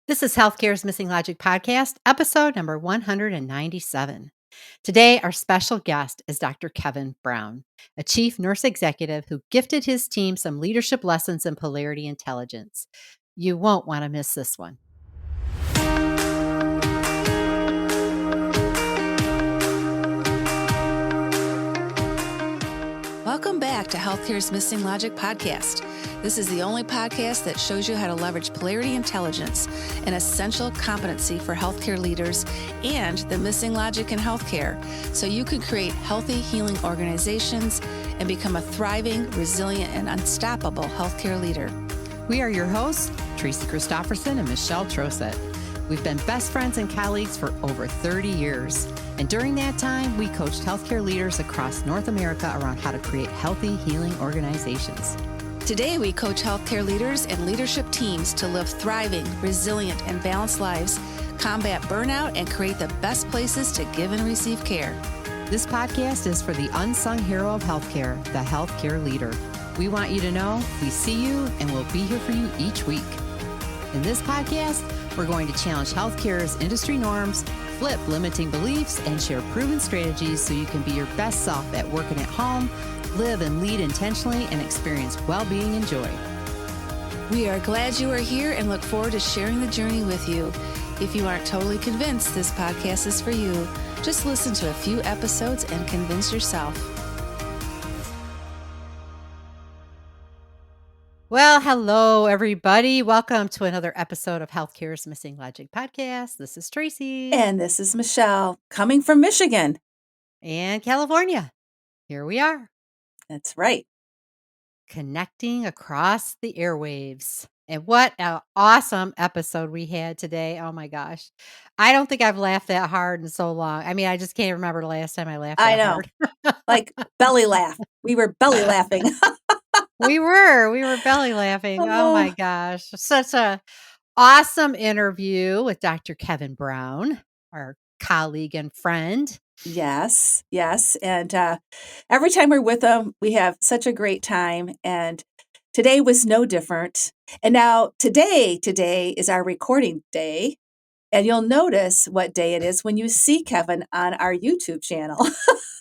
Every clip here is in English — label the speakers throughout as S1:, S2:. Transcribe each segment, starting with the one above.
S1: This is Healthcare's Missing Logic podcast, episode number 197. Today, our special guest is Dr. Kevin Browne, a chief nurse executive who gifted his team some leadership lessons in Polarity Intelligence. You won't want to miss this one.
S2: Welcome back to Healthcare's Missing Logic podcast. This is the only podcast that shows you how to leverage Polarity Intelligence, an essential competency for healthcare leaders and the missing logic in healthcare, so you can create healthy, healing organizations and become a thriving, resilient, and unstoppable healthcare leader.
S1: We are your hosts, Tracy Christofferson and Michelle Trosett. We've been best friends and colleagues for over 30 years. And during that time, we coached healthcare leaders across North America around how to create healthy, healing organizations.
S2: Today, we coach healthcare leaders and leadership teams to live thriving, resilient, and balanced lives, combat burnout, and create the best places to give and receive care.
S1: This podcast is for the unsung hero of healthcare, the healthcare leader. We want you to know we see you and we'll be here for you each week. In this podcast, we're going to challenge healthcare's industry norms, flip limiting beliefs, and share proven strategies so you can be your best self at work and at home, live and lead intentionally, and experience well-being and joy.
S2: We are glad you are here and look forward to sharing the journey with you. If you aren't totally convinced this podcast is for you, just listen to a few episodes and convince yourself.
S1: Well, hello, everybody. Welcome to another episode of Healthcare's Missing Logic podcast. This is Tracy.
S3: And this is Michelle, coming from Michigan.
S1: And California. Here we are.
S3: That's right.
S1: Connecting across the airwaves. And what an awesome episode we had today. Oh my gosh. I don't think I've laughed that hard in so long. I mean, I just can't remember the last time I laughed that hard.
S3: Like belly laugh. We were belly laughing.
S1: We were belly laughing. Oh my gosh. Such a awesome interview with Dr. Kevin Browne, our colleague and friend.
S3: Yes. And every time we're with them, we have such a great time. And today was no different. And now today is our recording day. And you'll notice what day it is when you see Kevin on our YouTube channel.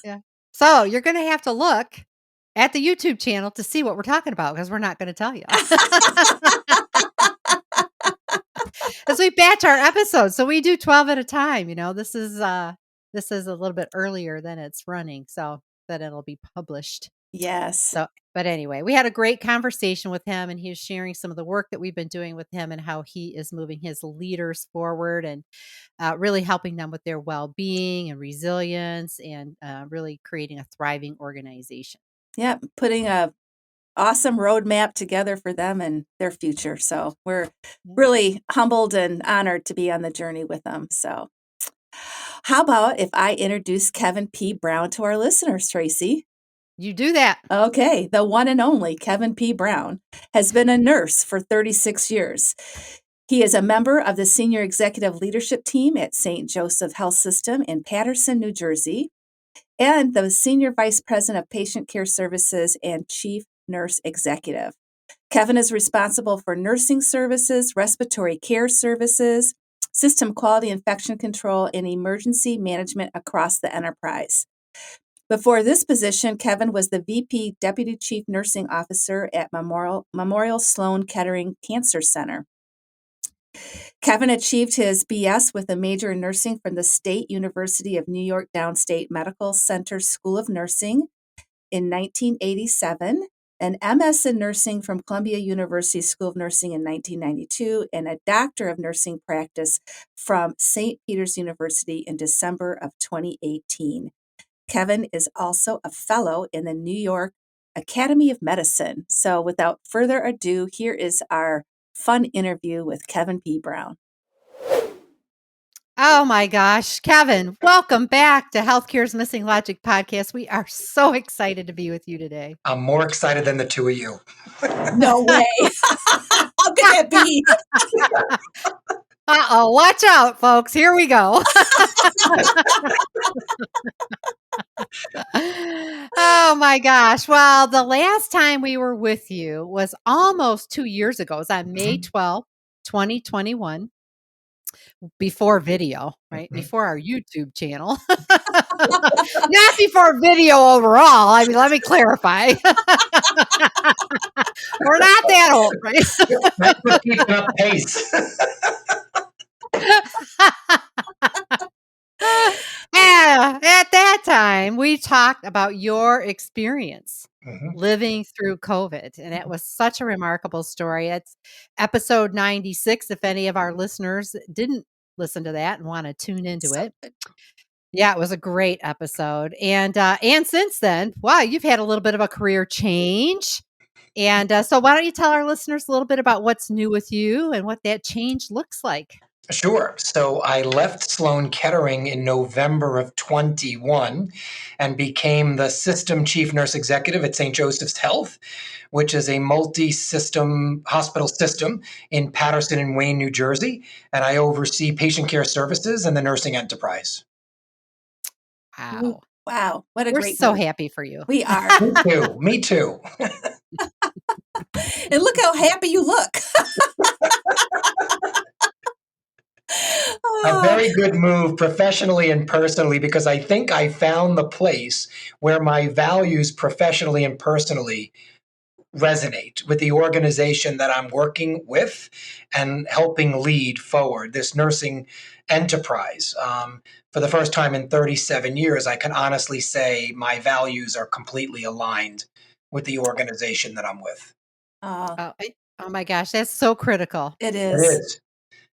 S1: Yeah. So you're going to have to look at the YouTube channel to see what we're talking about, because we're not going to tell you. As we batch our episodes, so we do 12 at a time. You know, this is a little bit earlier than it's running, so that it'll be published.
S3: Yes.
S1: So, but anyway, we had a great conversation with him, and he was sharing some of the work that we've been doing with him and how he is moving his leaders forward and really helping them with their well-being and resilience and really creating a thriving organization.
S3: Yeah, putting a awesome roadmap together for them and their future. So we're really humbled and honored to be on the journey with them. So how about if I introduce Kevin P. Browne to our listeners, Tracy?
S1: You do that.
S3: Okay. The one and only Kevin P. Browne has been a nurse for 36 years. He is a member of the senior executive leadership team at St. Joseph Health System in Paterson, New Jersey, and the Senior Vice President of Patient Care Services and Chief Nurse Executive. Kevin is responsible for nursing services, respiratory care services, system quality infection control, and emergency management across the enterprise. Before this position, Kevin was the VP Deputy Chief Nursing Officer at Memorial Sloan Kettering Cancer Center. Kevin achieved his BS with a major in nursing from the State University of New York Downstate Medical Center School of Nursing in 1987, an MS in nursing from Columbia University School of Nursing in 1992, and a Doctor of Nursing practice from St. Peter's University in December of 2018. Kevin is also a fellow in the New York Academy of Medicine. So without further ado, here is our fun interview with Kevin P. Browne.
S1: Oh my gosh, Kevin, welcome back to Healthcare's Missing Logic podcast. We are so excited to be with you today.
S4: I'm more excited than the two of you.
S3: No way. How can that be?
S1: Uh-oh, watch out, folks. Here we go. Oh my gosh. Well, the last time we were with you was almost 2 years ago. It was on May 12th, 2021. before video, right?
S4: Mhm.
S1: Before our YouTube channel. Not before video overall. I mean, let me clarify. We're not that old, right?
S4: That's for keeping up pace.
S1: Yeah, at that time, we talked about your experience
S4: Mhm.
S1: living through COVID, and it was such a remarkable story. It's episode 96. If any of our listeners didn't listen to that and want to tune into
S3: So
S1: it,
S3: good.
S1: yeah, it was a great episode. And since then, wow, you've had a little bit of a career change. And so, why don't you tell our listeners a little bit about what's new with you and what that change looks like?
S4: Sure. So I left Sloan Kettering in November of 21 and became the system chief nurse executive at St. Joseph's Health, which is a multi-system hospital system in Paterson and Wayne, New Jersey. And I oversee patient care services and the nursing enterprise.
S1: Wow.
S3: Wow, what a
S1: We're
S3: great
S1: so
S3: move.
S1: happy for you.
S3: We are.
S4: Me too. Me too.
S3: And look how happy you look.
S4: A
S3: Oh,
S4: very good move professionally and personally because I think I found the place where my values professionally and personally resonate with the organization that I'm working with and helping lead forward this nursing enterprise. For the first time in 37 years, I can honestly say my values are completely aligned with the organization that I'm with.
S3: oh,
S1: Oh my gosh, that's so critical.
S3: it
S4: It
S3: is.
S4: is.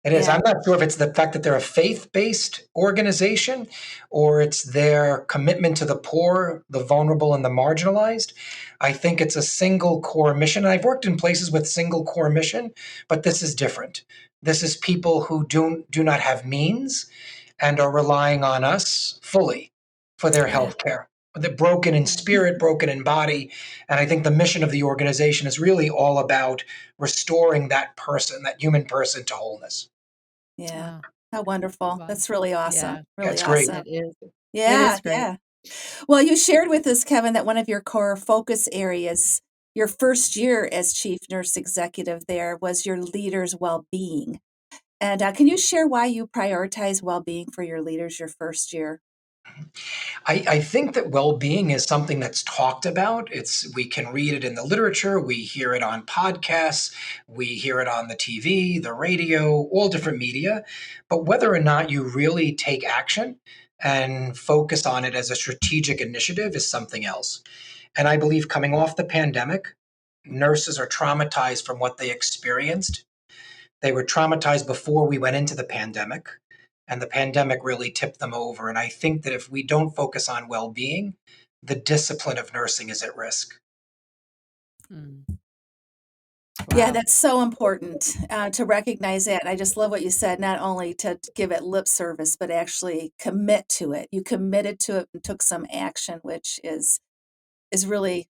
S4: It is.
S3: Yeah,
S4: I'm not sure if it's the fact that they're a faith-based organization or it's their commitment to the poor, the vulnerable, and the marginalized. I think it's a single core mission. I've worked in places with single core mission, but this is different. This is people who do not have means and are relying on us fully for their
S3: yeah,
S4: health care. They're broken in
S3: yeah,
S4: spirit, broken in body. And I think the mission of the organization is really all about restoring that person, that human person, to wholeness.
S3: yeah.
S1: Oh,
S3: How wonderful.
S1: wow.
S3: That's really awesome.
S1: Yeah,
S3: Really
S4: That's great.
S3: awesome.
S1: it is. It
S3: Yeah,
S1: is great.
S3: yeah. Well, you shared with us, Kevin, that one of your core focus areas, your first year as chief nurse executive there, was your leaders' well-being. And can you share why you prioritize well-being for your leaders your first year?
S4: I think that well-being is something that's talked about. We can read it in the literature, we hear it on podcasts, we hear it on the TV, the radio, all different media. But whether or not you really take action and focus on it as a strategic initiative is something else. And I believe coming off the pandemic, nurses are traumatized from what they experienced. They were traumatized before we went into the pandemic, and the pandemic really tipped them over. And I think that if we don't focus on well being, the discipline of nursing is at risk.
S1: Mm,
S3: Yeah,
S1: wow.
S3: that's so important to recognize that. I just love what you said, not only to give it lip service, but actually commit to it. You committed to it and took some action, which is really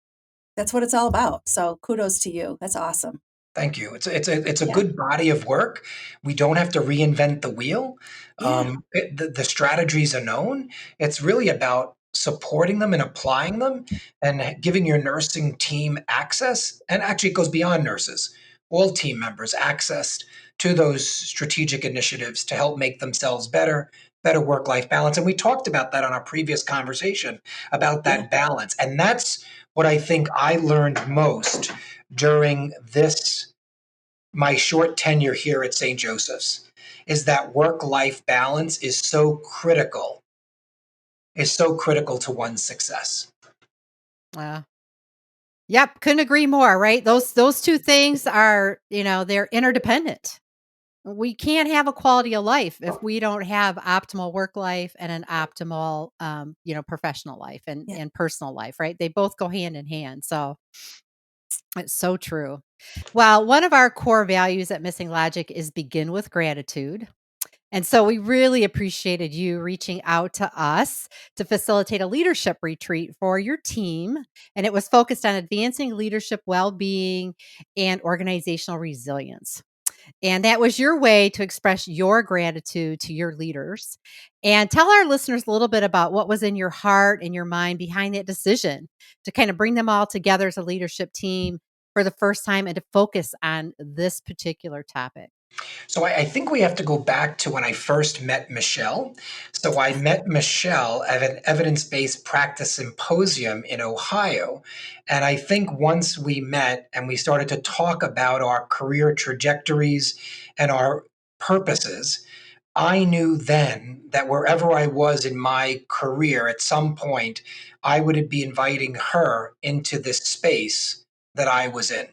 S3: that's what it's all about. So kudos to you. That's awesome.
S4: Thank you. It's a
S3: Yeah.
S4: good body of work. We don't have to reinvent the wheel.
S3: Yeah.
S4: The strategies are known. It's really about supporting them and applying them and giving your nursing team access. And actually, it goes beyond nurses, all team members access to those strategic initiatives to help make themselves better, better work life balance. And we talked about that on our previous conversation about
S3: Yeah.
S4: that balance. And that's what I think I learned most during this my short tenure here at St. Joseph's is that work-life balance is so critical to one's success.
S1: Wow. Yep, couldn't agree more, right? Those two things are, they're interdependent. We can't have a quality of life if we don't have optimal work life and an optimal, professional life and,
S3: Yeah.
S1: and personal life, right? They both go hand in hand. So it's so true. Well, one of our core values at Missing Logic is begin with gratitude. And so we really appreciated you reaching out to us to facilitate a leadership retreat for your team. And it was focused on advancing leadership well being and organizational resilience. And that was your way to express your gratitude to your leaders. And tell our listeners a little bit about what was in your heart and your mind behind that decision to kind of bring them all together as a leadership team for the first time and to focus on this particular topic.
S4: So I think we have to go back to when I first met Michelle. So I met Michelle at an evidence-based practice symposium in Ohio. And I think once we met and we started to talk about our career trajectories and our purposes, I knew then that wherever I was in my career, at some point, I would be inviting her into this space that I was in,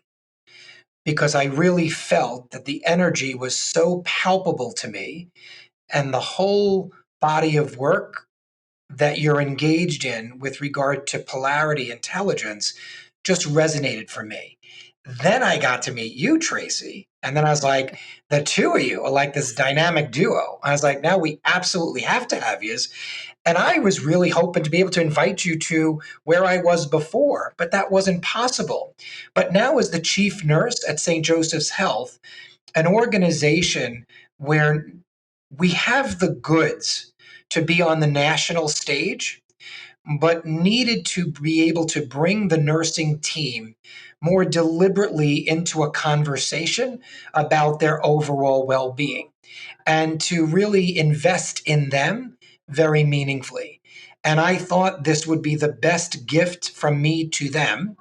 S4: because I really felt that the energy was so palpable to me, and the whole body of work that you're engaged in with regard to polarity intelligence just resonated for me. Then I got to meet you, Tracy. And then I was like, the two of you are like this dynamic duo. I was like, now we absolutely have to have you. And I was really hoping to be able to invite you to where I was before, but that wasn't possible. But now, as the chief nurse at St. Joseph's Health, an organization where we have the goods to be on the national stage, but needed to be able to bring the nursing team more deliberately into a conversation about their overall well being, and to really invest in them very meaningfully. And I thought this would be the best gift from me to them,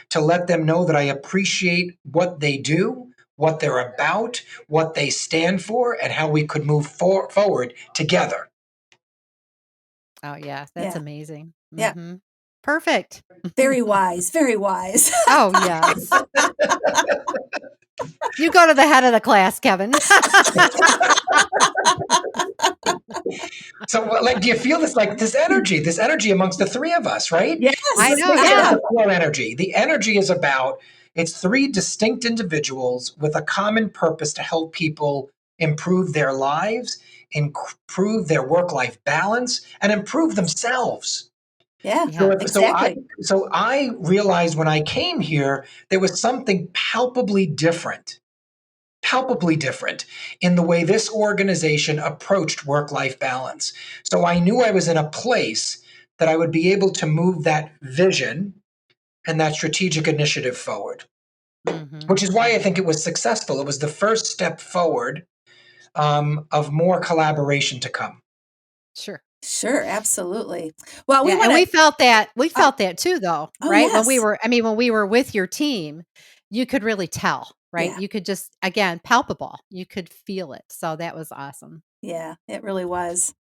S4: to let them know that I appreciate what they do, what they're about, what they stand for, and how we could move forward together.
S1: Oh, yeah. That's
S3: Yeah.
S1: amazing.
S3: Yeah.
S1: Perfect.
S3: Very wise. Very wise.
S1: Oh, yes. You go to the head of the class, Kevin.
S4: So, like, do you feel this, like this energy amongst the three of us, right?
S3: Yes.
S1: I know,
S4: That's
S1: yeah.
S4: like the core energy. The energy is about, it's three distinct individuals with a common purpose to help people improve their lives, improve their work-life balance, and improve themselves.
S3: Yeah.
S1: Yeah.
S3: Exactly.
S4: So I realized when I came here, there was something palpably different in the way this organization approached work-life balance. So I knew I was in a place that I would be able to move that vision and that strategic initiative forward, which is why I think it was successful. It was the first step forward, of more collaboration to come.
S1: Sure.
S3: Sure. Absolutely. Well, we
S1: Yeah,
S3: want
S1: and
S3: to.
S1: we felt that. We felt that too, though,
S3: Oh,
S1: right?
S3: yes.
S1: When we were with your team, you could really tell, right?
S3: Yeah.
S1: You could just, again, palpable. You could feel it. So that was awesome.
S3: Yeah, it really was.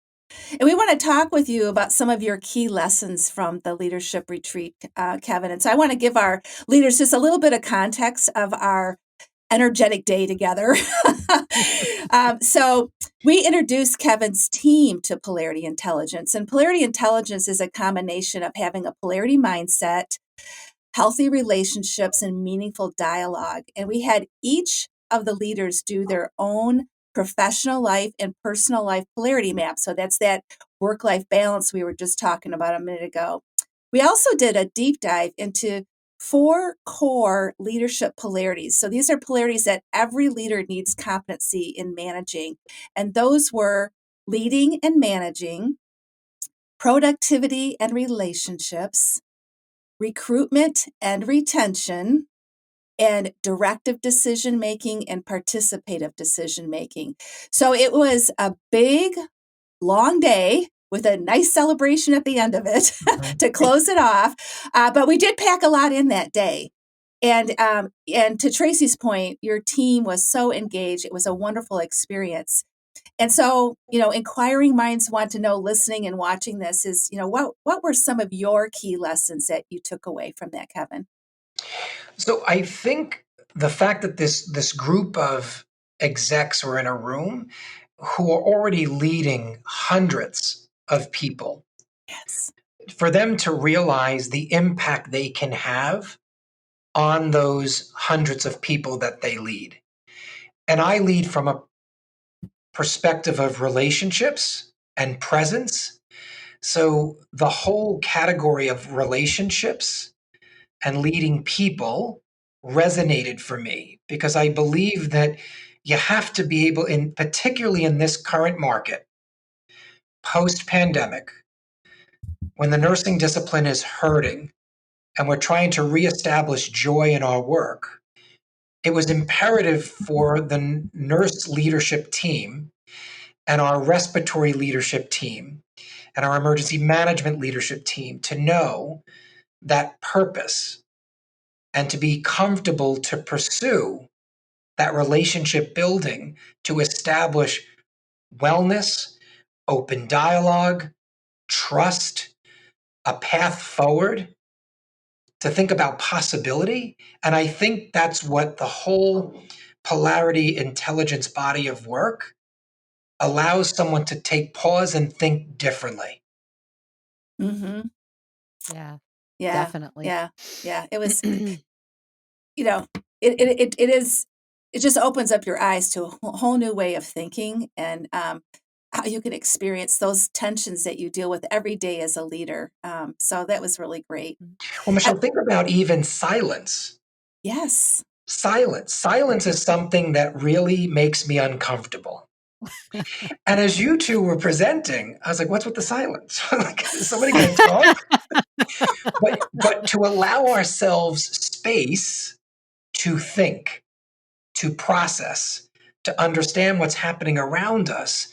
S3: And we want to talk with you about some of your key lessons from the leadership retreat, Kevin. And so I want to give our leaders just a little bit of context of our energetic day together. So we introduced Kevin's team to Polarity Intelligence. And Polarity Intelligence is a combination of having a polarity mindset, healthy relationships, and meaningful dialogue. And we had each of the leaders do their own professional life and personal life polarity map. So that's that work life balance we were just talking about a minute ago. We also did a deep dive into 4 core leadership polarities. So these are polarities that every leader needs competency in managing. And those were leading and managing, productivity and relationships, recruitment and retention, and directive decision making and participative decision making. So it was a big, long day with a nice celebration at the end of it to close it off. But we did pack a lot in that day. And to Tracy's point, your team was so engaged. It was a wonderful experience. And so, inquiring minds want to know, listening and watching this is, what were some of your key lessons that you took away from that, Kevin?
S4: So I think the fact that this group of execs were in a room who are already leading hundreds of people,
S3: Yes.
S4: for them to realize the impact they can have on those hundreds of people that they lead. And I lead from a perspective of relationships and presence. So the whole category of relationships and leading people resonated for me, because I believe that you have to be able, in particularly in this current market, post pandemic, when the nursing discipline is hurting and we're trying to reestablish joy in our work, it was imperative for the nurse leadership team and our respiratory leadership team and our emergency management leadership team to know that purpose and to be comfortable to pursue that relationship building to establish wellness, open dialogue, trust, a path forward, to think about possibility. And I think that's what the whole Polarity Intelligence body of work allows someone to take pause and think differently.
S3: Mm-hmm.
S1: Yeah,
S3: Yeah.
S1: definitely.
S3: Yeah. Yeah. It was, you know, it is, it just opens up your eyes to a whole new way of thinking, and how you can experience those tensions that you deal with every day as a leader. So that was really great.
S4: Well,
S3: Uh,
S4: Michelle, think about even silence.
S3: yes.
S4: Silence is something that really makes me uncomfortable. And as you two were presenting, I was like, what's with the silence? Like, is somebody going to talk? But to allow ourselves space to think, to process, to understand what's happening around us.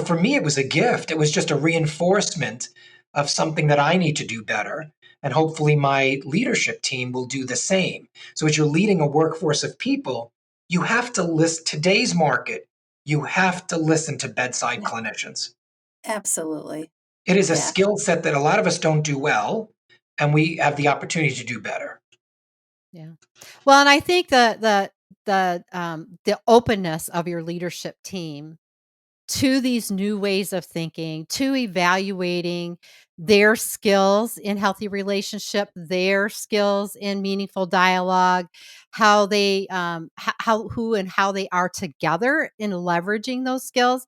S4: For me, it was a gift. It was just a reinforcement of something that I need to do better. And hopefully, my leadership team will do the same. So, as you're leading a workforce of people, you have to list today's market. You have to listen to bedside
S3: Yeah,
S4: clinicians.
S3: absolutely.
S4: It is a
S3: Yeah.
S4: skill set that a lot of us don't do well, and we have the opportunity to do better.
S1: Yeah. Well, and I think the openness of your leadership team to these new ways of thinking, to evaluating their skills in healthy relationship, their skills in meaningful dialogue, how they how who and how they are together in leveraging those skills.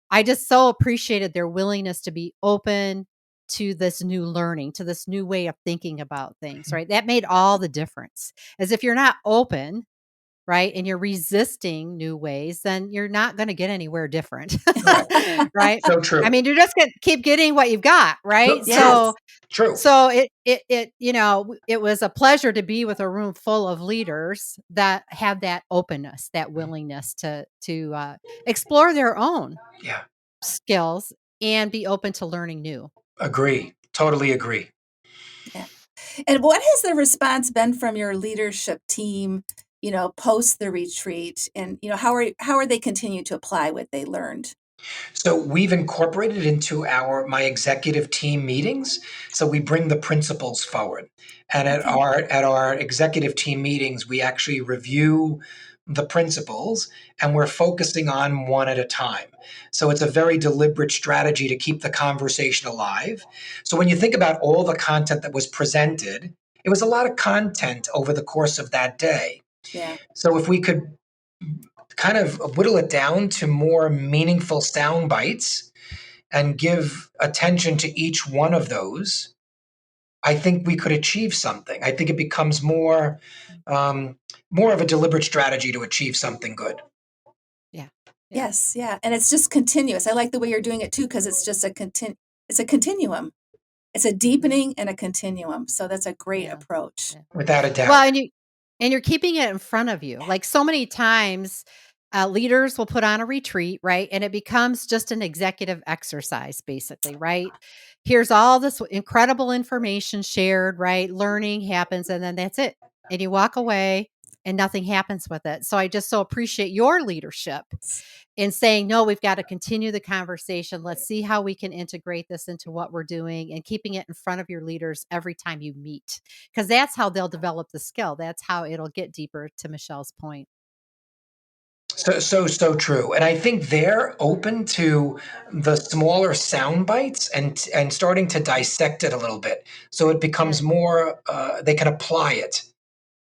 S1: I just so appreciated their willingness to be open to this new learning, to this new way of thinking about things, right? That made all the difference. As if you're not open, right, and you're resisting new ways, then you're not going to get anywhere different.
S4: Correct.
S1: Right?
S4: So
S1: I
S4: true.
S1: mean, you're just going to keep getting what you've got, right?
S3: Yes.
S4: True.
S1: So it was a pleasure to be with a room full of leaders that have that openness, that willingness to explore their own
S4: Yeah.
S1: skills and be open to learning new.
S4: Agree. Totally agree.
S3: Yeah. And what has the response been from your leadership team, post the retreat? And, how are they continuing to apply what they learned?
S4: So we've incorporated into my executive team meetings. So we bring the principles forward. And at
S3: Okay.
S4: our executive team meetings, we actually review the principles and we're focusing on one at a time. So it's a very deliberate strategy to keep the conversation alive. So when you think about all the content that was presented, it was a lot of content over the course of that day.
S3: Yeah.
S4: So if we could kind of whittle it down to more meaningful sound bites and give attention to each one of those, I think we could achieve something. I think it becomes more of a deliberate strategy to achieve something good.
S1: Yeah. Yeah.
S3: Yes. Yeah. And it's just continuous. I like the way you're doing it too, because it's just it's a continuum. It's a deepening and a continuum. So that's a great
S1: Yeah.
S3: approach.
S1: Yeah.
S4: Without a doubt.
S1: Well, and you're keeping it in front of you. Like so many times, leaders will put on a retreat, right? And it becomes just an executive exercise, basically, right? Here's all this incredible information shared, right? Learning happens, and then that's it. And you walk away and nothing happens with it. So I just so appreciate your leadership in saying, no, we've got to continue the conversation. Let's see how we can integrate this into what we're doing and keeping it in front of your leaders every time you meet, because that's how they'll develop the skill. That's how it'll get deeper, to Michelle's point.
S4: So true. And I think they're open to the smaller sound bites and starting to dissect it a little bit. So it becomes
S1: Good.
S4: more, they can apply it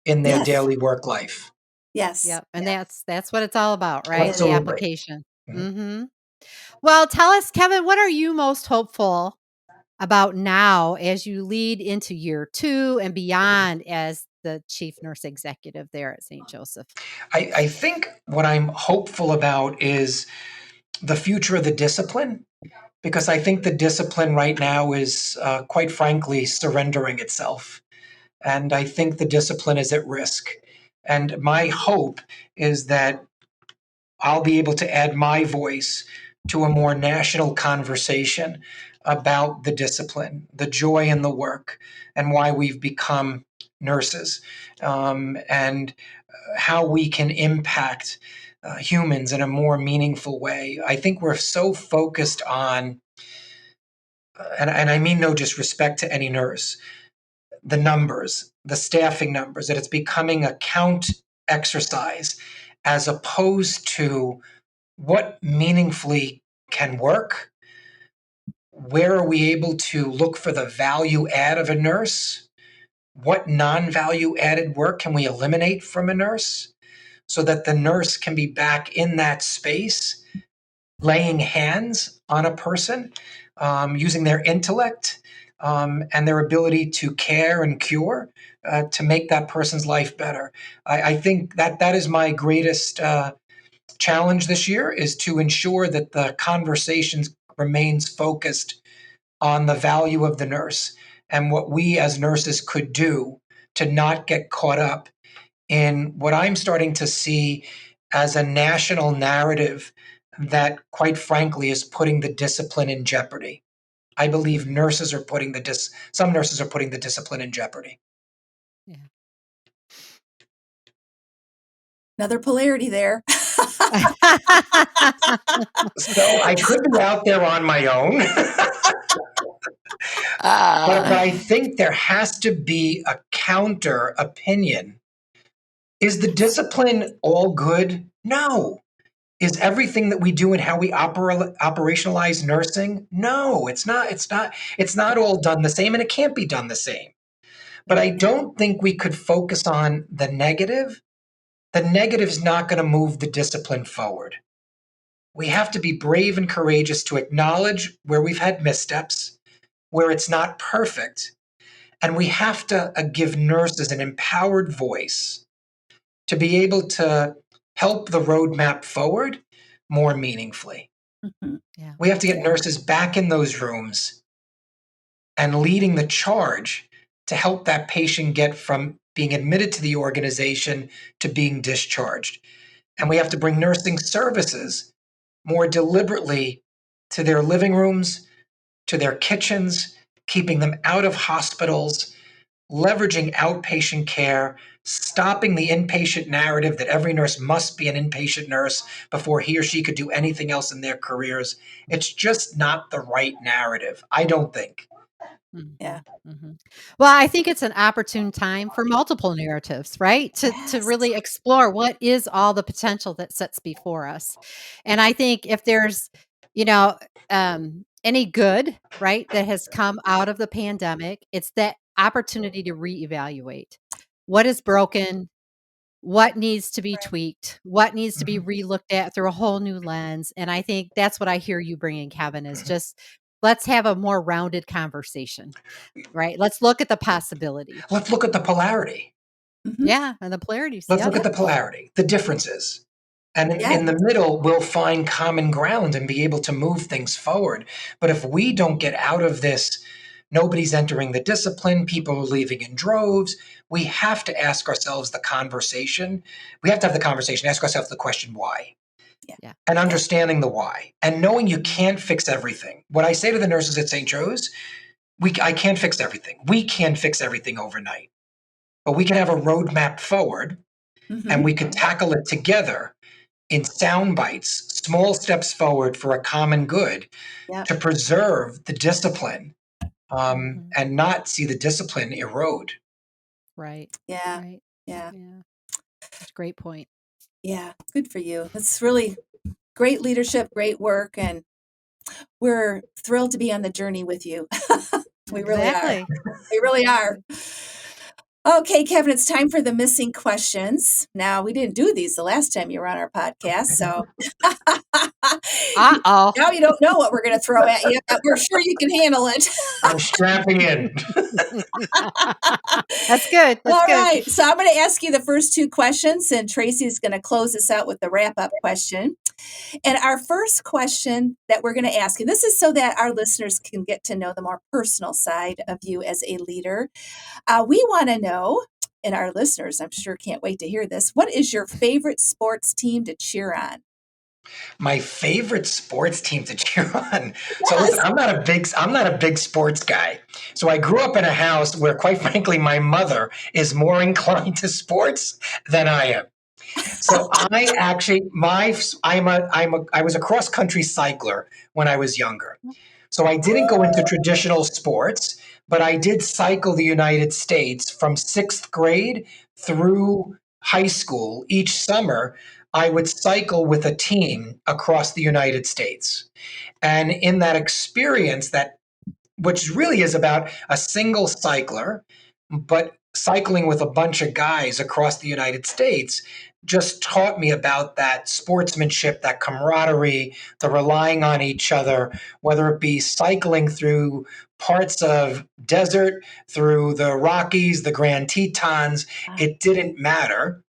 S4: in their
S3: Yes.
S4: daily work life.
S3: Yes.
S1: Yep. And
S3: Yeah.
S1: that's what it's all about, right?
S3: It
S1: The
S3: is.
S4: Absolutely.
S1: application.
S4: Mhm.
S1: Hmm. Well, tell us, Kevin, what are you most hopeful about now as you lead into year 2 and beyond as the chief nurse executive there at St. Joseph?
S4: I think what I'm hopeful about is the future of the discipline, because I think the discipline right now is, quite frankly, surrendering itself. And I think the discipline is at risk. And my hope is that I'll be able to add my voice to a more national conversation about the discipline, the joy in the work, and why we've become nurses, and how we can impact humans in a more meaningful way. I think we're so focused on, and I mean no disrespect to any nurse, the numbers, the staffing numbers, that it's becoming a count exercise as opposed to what meaningfully can work. Where are we able to look for the value add of a nurse? What non-value added work can we eliminate from a nurse so that the nurse can be back in that space, laying hands on a person, using their intellect and their ability to care and cure to make that person's life better. I think that is my greatest challenge this year, is to ensure that the conversations remains focused on the value of the nurse and what we as nurses could do to not get caught up in what I'm starting to see as a national narrative that, quite frankly, is putting the discipline in jeopardy. I believe nurses are putting some nurses are putting the discipline in jeopardy.
S1: Yeah.
S3: Another polarity there.
S4: So I could be out there on my own. But I think there has to be a counter opinion. Is the discipline all good? No. Is everything that we do and how we operationalize nursing? No, it's not. It's not all done the same, and it can't be done the same. But I don't think we could focus on the negative. The negative is not going to move the discipline forward. We have to be brave and courageous to acknowledge where we've had missteps, where it's not perfect. And we have to give nurses an empowered voice to be able to help the roadmap forward more meaningfully.
S3: Mm-hmm.
S1: Yeah.
S4: We have to get nurses back in those rooms and leading the charge to help that patient get from being admitted to the organization to being discharged. And we have to bring nursing services more deliberately to their living rooms, to their kitchens, keeping them out of hospitals, leveraging outpatient care, stopping the inpatient narrative that every nurse must be an inpatient nurse before he or she could do anything else in their careers. It's just not the right narrative, I don't think.
S3: Yeah.
S1: Mm-hmm. Well, I think it's an opportune time for multiple narratives, right? To really explore what is all the potential that sits before us. And I think if there's, you know, any good, right, that has come out of the pandemic, it's that opportunity to reevaluate what is broken, what needs to be tweaked, what needs to be relooked at through a whole new lens. And I think that's what I hear you bringing, Kevin, is just let's have a more rounded conversation, right? Let's look at the possibilities.
S4: Let's look at the polarity.
S3: Mm-hmm.
S1: Yeah, and the polarities.
S4: Let's
S1: Yep.
S4: look at the polarity, the differences. And
S3: Yeah.
S4: in the middle, we'll find common ground and be able to move things forward. But if we don't get out of this, nobody's entering the discipline, people are leaving in droves, we have to ask ourselves the conversation. We have to have the conversation, ask ourselves the question, why?
S3: Yeah.
S4: And understanding the why. And knowing you can't fix everything. What I say to the nurses at St. Joe's, I can't fix everything. We can't fix everything overnight. But we can have a roadmap forward,
S3: Mm-hmm.
S4: and we could tackle it together in sound bites, small steps forward for a common good,
S3: Yep.
S4: to preserve the discipline and not see the discipline erode.
S1: Right.
S3: Yeah.
S1: Right.
S3: Yeah.
S1: Yeah. That's a great point.
S3: Yeah. Good for you. That's really great leadership, great work. And we're thrilled to be on the journey with you. We really are. We really are. Okay, Kevin, it's time for the missing questions. Now, we didn't do these the last time you were on our podcast, so
S1: Uh-oh.
S3: now you don't know what we're going to throw at you, but we're sure you can handle it.
S4: I'm strapping in.
S1: That's good. That's
S3: All
S1: good.
S3: right, so I'm going to ask you the first two questions, and Tracy's going to close us out with the wrap-up question. And our first question that we're going to ask, and this is so that our listeners can get to know the more personal side of you as a leader. We want to know, and our listeners, I'm sure, can't wait to hear this. What is your favorite sports team to cheer on?
S4: My favorite sports team to cheer on. So
S3: Yes.
S4: listen, I'm not a big sports guy. So I grew up in a house where, quite frankly, my mother is more inclined to sports than I am. So I actually, I was a cross country cycler when I was younger. So I didn't go into traditional sports, but I did cycle the United States from 6th grade through high school. Each summer, I would cycle with a team across the United States. And in that experience, which really is about a single cycler, but cycling with a bunch of guys across the United States, just taught me about that sportsmanship, that camaraderie, the relying on each other, whether it be cycling through parts of desert, through the Rockies, the Grand Tetons. It didn't matter.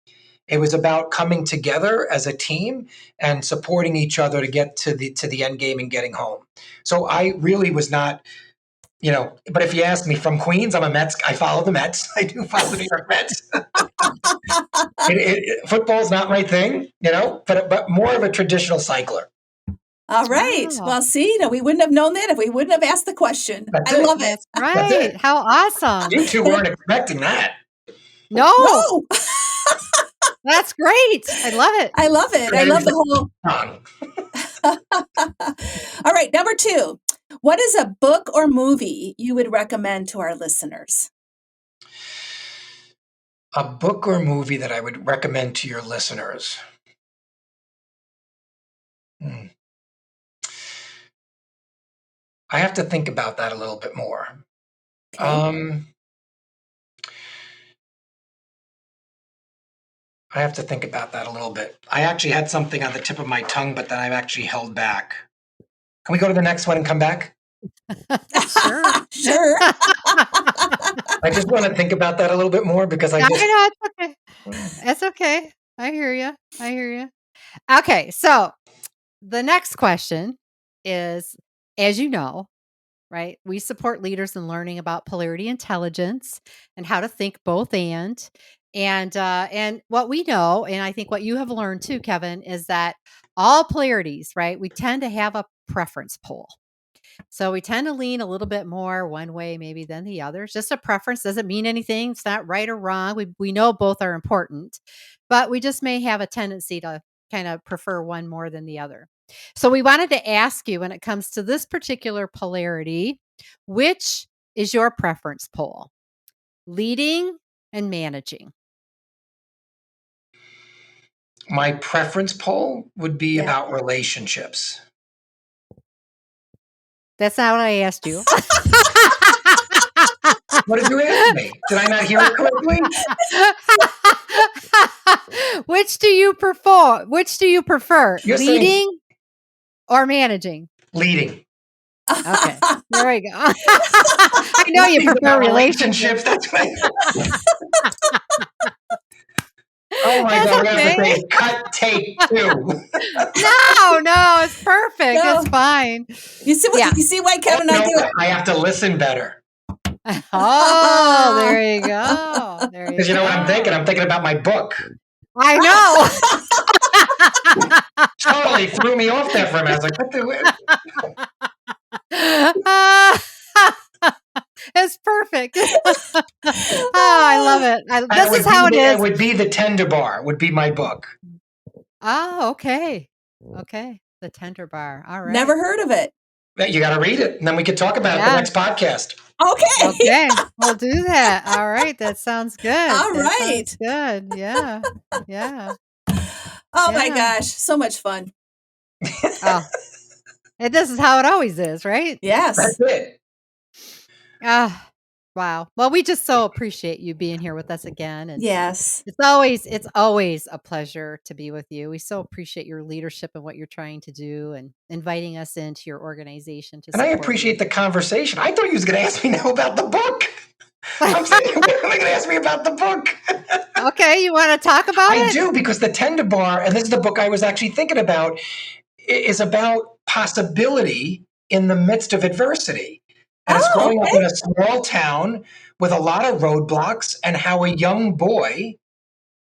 S4: It was about coming together as a team and supporting each other to get to the end game and getting home. So I really was not, but if you ask me, from Queens, I'm a Mets. I follow the Mets. I do follow the New York Mets. Football's not my thing, but more of a traditional cycler.
S3: All right.
S1: Wow.
S3: Well, see, we wouldn't have known that if we wouldn't have asked the question.
S4: That's
S3: I
S4: it.
S3: love it.
S1: Right.
S4: That's it.
S1: How awesome.
S4: You two weren't expecting that.
S1: No,
S3: No,
S1: that's great. I love it.
S3: I love it. I love the whole. All right. Number 2. What is a book or movie you would recommend to our listeners?
S4: A book or movie that I would recommend to your listeners. I have to think about that a little bit more.
S3: Okay.
S4: I have to think about that a little bit. I actually had something on the tip of my tongue, but then I've actually held back. Can we go to the next one and come back?
S1: Sure.
S3: Sure.
S4: I just want to think about that a little bit more because
S1: I know it's okay. It's okay. I hear you. Okay, so the next question is, as you know, right? We support leaders in learning about polarity intelligence and how to think both and what we know, and I think what you have learned too, Kevin, is that all polarities, right? We tend to have a preference pool. So we tend to lean a little bit more one way maybe than the other. It's just a preference. Doesn't mean anything. It's not right or wrong. We know both are important, but we just may have a tendency to kind of prefer one more than the other. So we wanted to ask you, when it comes to this particular polarity, which is your preference pole? Leading and managing.
S4: My preference poll would be about relationships.
S1: That's not what I asked you.
S4: What did you ask me? Did I not hear it correctly?
S1: Which do you prefer?
S4: You're
S1: Leading
S4: saying
S1: or managing?
S4: leading.
S1: Okay, there we go. I know you prefer relationships.
S4: That's right. Oh my God, we're going to have to say cut tape 2.
S1: No, it's perfect.
S3: No.
S1: It's fine.
S3: You see why Kevin and I do it?
S4: I have to listen better.
S1: Oh, there you go.
S4: Because you know what I'm thinking? I'm thinking about my book.
S1: I know.
S4: Totally threw me off there for a minute. I was like, what the?
S1: It's perfect. I love it. This is how it is.
S4: It would be The Tender Bar, would be my book.
S1: Oh, okay. Okay. The Tender Bar. All right.
S3: Never heard of it.
S4: You got to read it, and then we can talk about it the next podcast.
S3: Okay.
S1: We'll do that. All right. That sounds good.
S3: All right.
S1: Sounds good. Yeah.
S3: Oh my gosh. So much fun.
S1: Oh. And this is how it always is, right?
S3: Yes.
S4: That's it.
S1: Wow. Well, we just so appreciate you being here with us again. And
S3: yes.
S1: It's always a pleasure to be with you. We so appreciate your leadership and what you're trying to do and inviting us into your organization to
S4: support. And I appreciate the conversation. I thought you was going to ask me now about the book. I'm saying, you're going to ask me about the book.
S1: Okay. You want to talk about it?
S4: I do, because The Tender Bar, and this is the book I was actually thinking about, is about possibility in the midst of adversity. And it's growing up
S3: okay.
S4: in a small town with a lot of roadblocks, and how a young boy,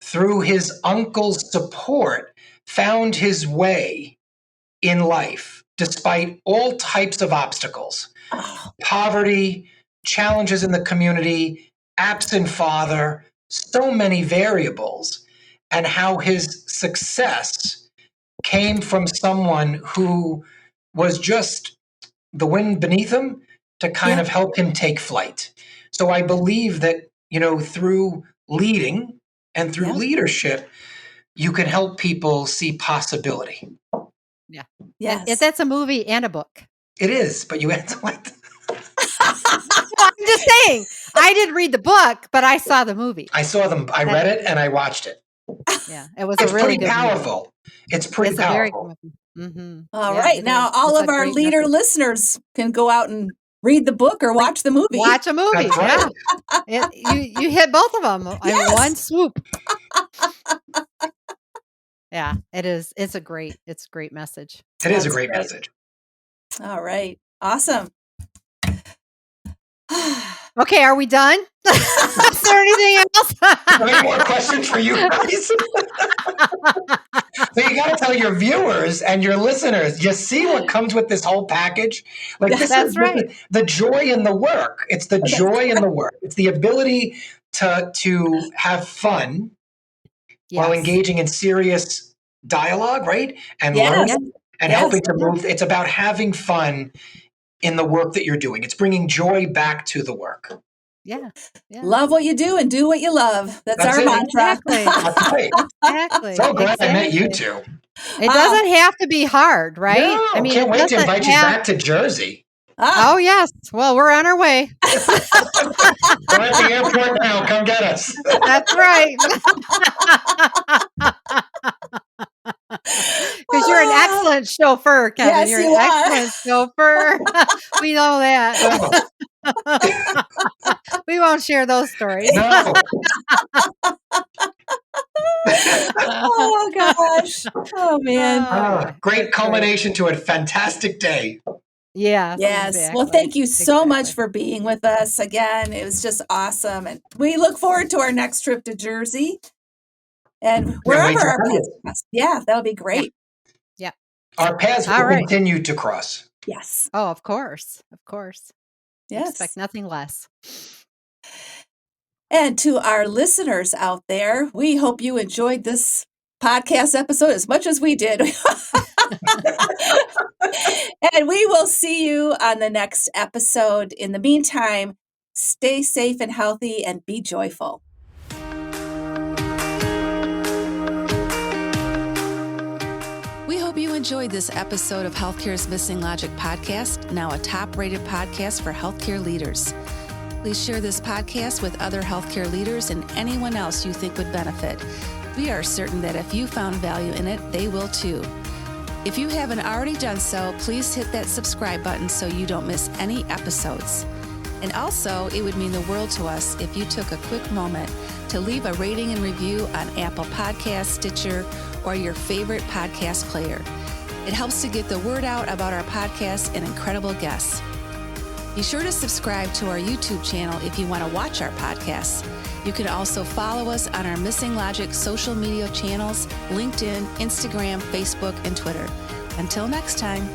S4: through his uncle's support, found his way in life despite all types of obstacles,
S3: Oh,
S4: poverty, challenges in the community, absent father, so many variables, and how his success came from someone who was just the wind beneath him to kind
S3: yeah.
S4: of help him take flight. So I believe that, through leading and through
S3: Yeah.
S4: leadership, you can help people see possibility.
S1: Yeah.
S3: Yes.
S1: That's a movie and a book.
S4: It is, but you have to like.
S1: Well, I'm just saying, I didn't read the book, but I saw the movie.
S4: I saw them. I read it and I watched it.
S1: Yeah, it was
S4: It's
S1: a really
S4: pretty
S1: good movie.
S4: powerful. It's pretty
S1: It's a very good
S4: powerful.
S1: movie. Mm-hmm.
S3: All
S1: Yeah,
S3: right.
S1: it
S3: Now,
S1: is.
S3: all
S1: It's
S3: of
S1: a
S3: our
S1: great
S3: leader
S1: message.
S3: listeners can go out and read the book or watch the movie.
S1: Watch a movie.
S4: That's right.
S1: Yeah, you hit both of them in
S3: Yes.
S1: one swoop. Yeah, it is. It's a great message.
S4: It is a
S3: That's
S4: great
S3: great.
S4: message.
S3: All right. Awesome.
S1: Okay, are we done? Is there anything else?
S4: Any more questions for you guys? So you got to tell your viewers and your listeners, you see what comes with this whole package? Like
S3: Yes,
S4: this
S1: that's
S4: is
S1: right.
S4: the joy in the work. It's the joy in the work. It's the ability to have fun while
S1: Yes.
S4: engaging in serious dialogue, right? And
S3: Yes.
S4: learning and
S3: Yes.
S4: helping to move. It's about having fun in the work that you're doing. It's bringing joy back to the work.
S1: Yeah. Yeah.
S3: Love what you do and do what you love. That's
S4: That's
S3: our
S4: it.
S3: mantra.
S1: Exactly.
S4: That's right.
S1: Exactly.
S4: So glad I met you
S1: Exactly.
S4: two.
S1: It doesn't have to be hard, right?
S4: No,
S1: I mean,
S4: can't
S1: it
S4: wait to
S1: doesn't
S4: invite you
S1: have.
S4: back to Jersey.
S1: Oh yes. Well, we're on our way.
S4: We're at the airport now. Come get us.
S1: That's right. Because you're an excellent chauffeur, Kevin.
S3: Yes,
S1: You're
S3: you
S1: an
S3: are.
S1: excellent chauffeur. We know that. We won't share those stories.
S4: No.
S3: Oh gosh. Oh man.
S4: Great culmination to a fantastic day.
S1: Yes.
S3: Yes.
S1: Exactly.
S3: Well, thank you so much
S1: Exactly.
S3: for being with us again. It was just awesome. And we look forward to our next trip to Jersey and wherever our paths cross. Yeah, that'll be great.
S1: Yeah.
S4: Our paths
S1: All
S4: will
S1: right.
S4: continue to cross.
S3: Yes.
S1: Oh, of course. Of course.
S3: Yes.
S1: Expect nothing less.
S3: And to our listeners out there, we hope you enjoyed this podcast episode as much as we did. And we will see you on the next episode. In the meantime, stay safe and healthy and be joyful.
S2: We hope you enjoyed this episode of Healthcare's Missing Logic podcast, now a top-rated podcast for healthcare leaders. Please share this podcast with other healthcare leaders and anyone else you think would benefit. We are certain that if you found value in it, they will too. If you haven't already done so, please hit that subscribe button so you don't miss any episodes. And also, it would mean the world to us if you took a quick moment to leave a rating and review on Apple Podcasts, Stitcher, or your favorite podcast player. It helps to get the word out about our podcast and incredible guests. Be sure to subscribe to our YouTube channel if you want to watch our podcasts. You can also follow us on our Missing Logic social media channels, LinkedIn, Instagram, Facebook, and Twitter. Until next time.